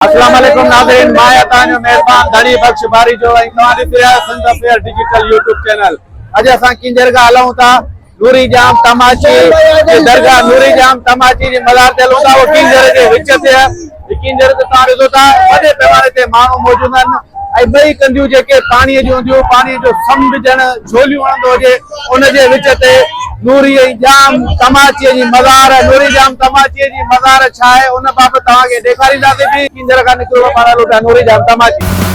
अस्सलाम वालेकुम नाज़रीन, माया तान्यो मेहरबान धनी बख्श बारी जो तव्हां ॾिसी रहिया संत फेयर डिजिटल यूट्यूब चैनल। अॼु असां किंजरगा हलूं था नूरी जाम तमाची जे दरगाह नूरी जाम तमाची जे मज़ार ते हलूं था। वो किंजर जे विच ते किंजर ते तव्हां ॾिसो था वॾे पैमाने ते माण्हू मौजूद आहिनि ऐं ॿई कंदियूं जेके पाणीअ जूं हूंदियूं पाणीअ जो समुंड ॼण झोलियूं हणंदो हुजे उन जे विच ते नूरी जाम तमाचीअ जी मज़ार नूरी जाम तमाचीअ जी मज़ार छा आहे उन बाबति तव्हांखे ॾेखारींदासीं। किंजर खां निकिरो पाण हलूं था नूरी जाम तमाची।